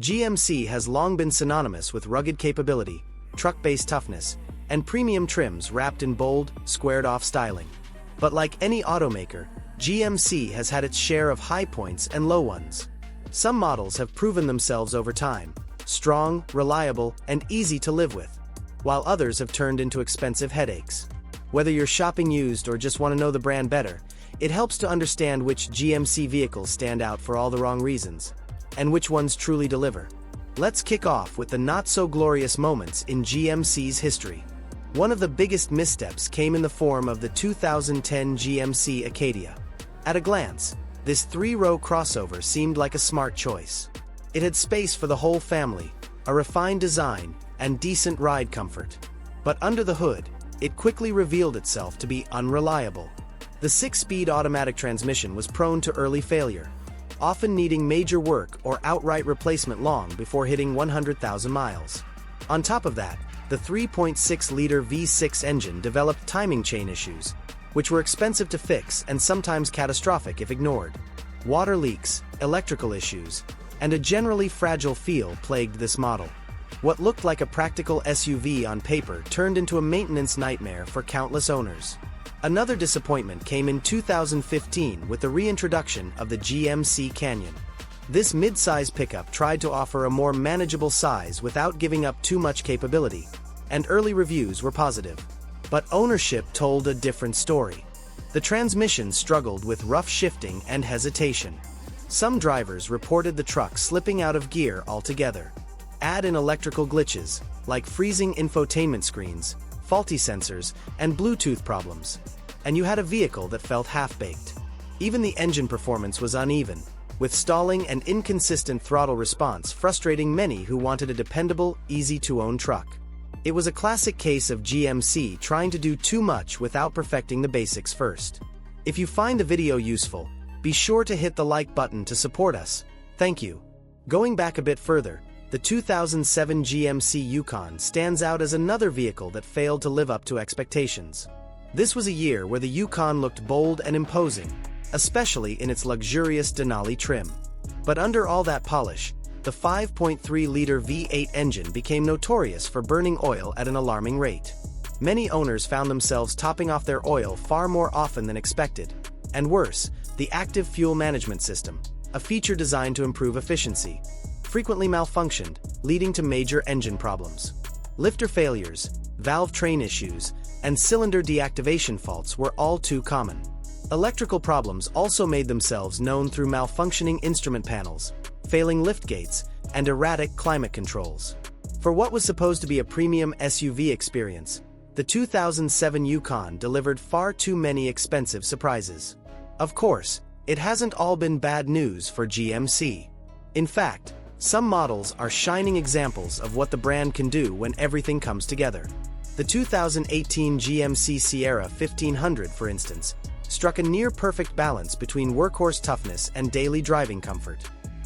GMC has long been synonymous with rugged capability, truck-based toughness, and premium trims wrapped in bold, squared-off styling. But like any automaker, GMC has had its share of high points and low ones. Some models have proven themselves over time, strong, reliable, and easy to live with, while others have turned into expensive headaches. Whether you're shopping used or just want to know the brand better, it helps to understand which GMC vehicles stand out for all the wrong reasons, and which ones truly deliver. Let's kick off with the not-so-glorious moments in GMC's history. One of the biggest missteps came in the form of the 2010 GMC Acadia. At a glance, this three-row crossover seemed like a smart choice. It had space for the whole family, a refined design, and decent ride comfort. But under the hood, it quickly revealed itself to be unreliable. The 6-speed automatic transmission was prone to early failure, often needing major work or outright replacement long before hitting 100,000 miles. On top of that, the 3.6-liter V6 engine developed timing chain issues, which were expensive to fix and sometimes catastrophic if ignored. Water leaks, electrical issues, and a generally fragile feel plagued this model. What looked like a practical SUV on paper turned into a maintenance nightmare for countless owners. Another disappointment came in 2015 with the reintroduction of the GMC Canyon. This mid-size pickup tried to offer a more manageable size without giving up too much capability, and early reviews were positive. But ownership told a different story. The transmission struggled with rough shifting and hesitation. Some drivers reported the truck slipping out of gear altogether. Add in electrical glitches, like freezing infotainment screens, faulty sensors, and Bluetooth problems, and you had a vehicle that felt half-baked. Even the engine performance was uneven, with stalling and inconsistent throttle response frustrating many who wanted a dependable, easy-to-own truck. It was a classic case of GMC trying to do too much without perfecting the basics first. If you find the video useful, be sure to hit the like button to support us. Thank you. Going back a bit further, the 2007 GMC Yukon stands out as another vehicle that failed to live up to expectations. This was a year where the Yukon looked bold and imposing, especially in its luxurious Denali trim. But under all that polish, the 5.3-liter V8 engine became notorious for burning oil at an alarming rate. Many owners found themselves topping off their oil far more often than expected. And worse, the active fuel management system, a feature designed to improve efficiency, frequently malfunctioned, leading to major engine problems. Lifter failures, valve train issues, and cylinder deactivation faults were all too common. Electrical problems also made themselves known through malfunctioning instrument panels, failing lift gates, and erratic climate controls. For what was supposed to be a premium SUV experience, the 2007 Yukon delivered far too many expensive surprises. Of course, it hasn't all been bad news for GMC. In fact, some models are shining examples of what the brand can do when everything comes together. The 2018 GMC Sierra 1500, for instance, struck a near-perfect balance between workhorse toughness and daily driving comfort.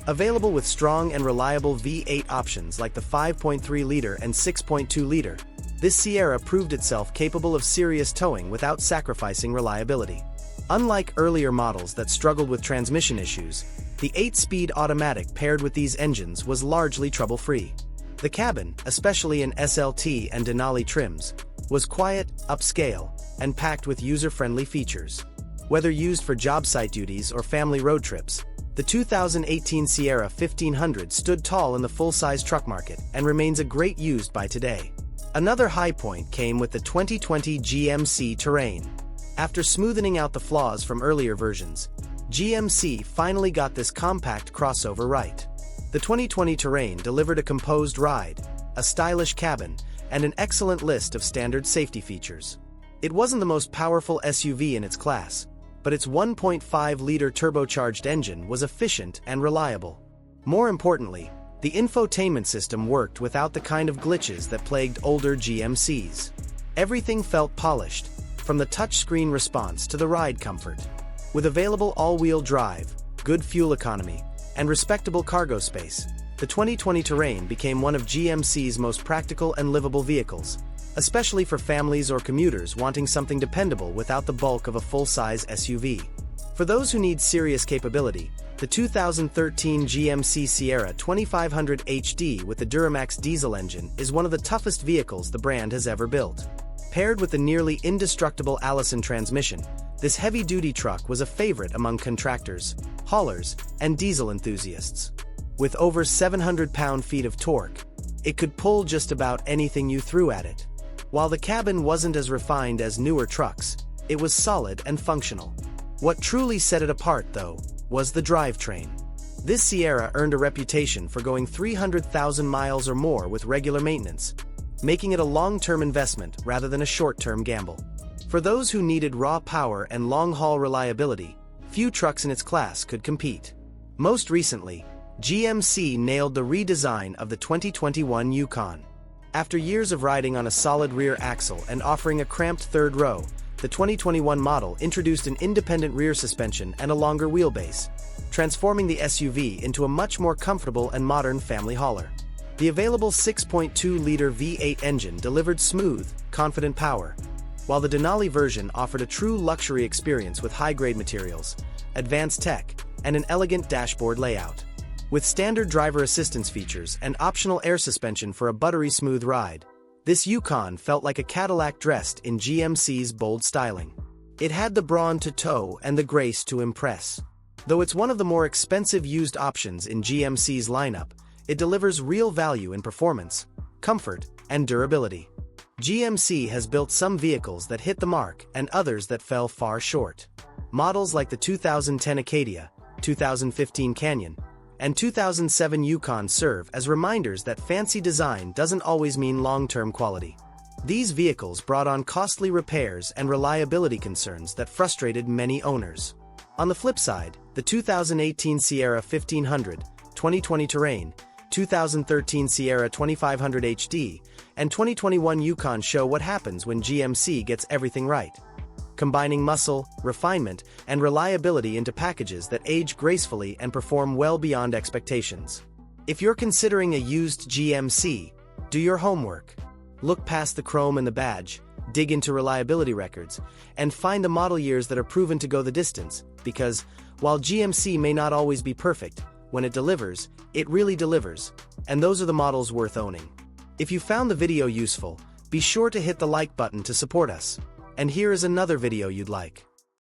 Available with strong and reliable V8 options like the 5.3-liter and 6.2-liter, this Sierra proved itself capable of serious towing without sacrificing reliability. Unlike earlier models that struggled with transmission issues, the 8-speed automatic paired with these engines was largely trouble-free. The cabin, especially in SLT and Denali trims, was quiet, upscale, and packed with user-friendly features. Whether used for job site duties or family road trips, the 2018 Sierra 1500 stood tall in the full-size truck market and remains a great used by today. Another high point came with the 2020 GMC Terrain. After smoothing out the flaws from earlier versions, GMC finally got this compact crossover right. The 2020 Terrain delivered a composed ride, a stylish cabin, and an excellent list of standard safety features. It wasn't the most powerful SUV in its class, but its 1.5-liter turbocharged engine was efficient and reliable. More importantly, the infotainment system worked without the kind of glitches that plagued older GMCs. Everything felt polished, from the touchscreen response to the ride comfort. With available all-wheel drive, good fuel economy, and respectable cargo space, the 2020 Terrain became one of GMC's most practical and livable vehicles, especially for families or commuters wanting something dependable without the bulk of a full-size SUV. For those who need serious capability, The 2013 GMC Sierra 2500 HD with the Duramax diesel engine is one of the toughest vehicles the brand has ever built. Paired with the nearly indestructible Allison transmission, this heavy-duty truck was a favorite among contractors, haulers, and diesel enthusiasts. With over 700 pound-feet of torque, it could pull just about anything you threw at it. While the cabin wasn't as refined as newer trucks, it was solid and functional. What truly set it apart, though, was the drivetrain. This Sierra earned a reputation for going 300,000 miles or more with regular maintenance, making it a long-term investment rather than a short-term gamble. For those who needed raw power and long-haul reliability, few trucks in its class could compete. Most recently, GMC nailed the redesign of the 2021 Yukon. After years of riding on a solid rear axle and offering a cramped third row, the 2021 model introduced an independent rear suspension and a longer wheelbase, transforming the SUV into a much more comfortable and modern family hauler. The available 6.2-liter V8 engine delivered smooth, confident power, while the Denali version offered a true luxury experience with high-grade materials, advanced tech, and an elegant dashboard layout. With standard driver assistance features and optional air suspension for a buttery smooth ride, this Yukon felt like a Cadillac dressed in GMC's bold styling. It had the brawn to tow and the grace to impress. Though it's one of the more expensive used options in GMC's lineup, it delivers real value in performance, comfort, and durability. GMC has built some vehicles that hit the mark and others that fell far short. Models like the 2010 Acadia, 2015 Canyon, and 2007 Yukon serve as reminders that fancy design doesn't always mean long-term quality. These vehicles brought on costly repairs and reliability concerns that frustrated many owners. On the flip side, the 2018 Sierra 1500, 2020 Terrain, 2013 Sierra 2500 HD, and 2021 Yukon show what happens when GMC gets everything right, combining muscle, refinement, and reliability into packages that age gracefully and perform well beyond expectations. If you're considering a used GMC, do your homework. Look past the chrome and the badge, dig into reliability records, and find the model years that are proven to go the distance, because, while GMC may not always be perfect, when it delivers, it really delivers, and those are the models worth owning. If you found the video useful, be sure to hit the like button to support us. And here is another video you'd like.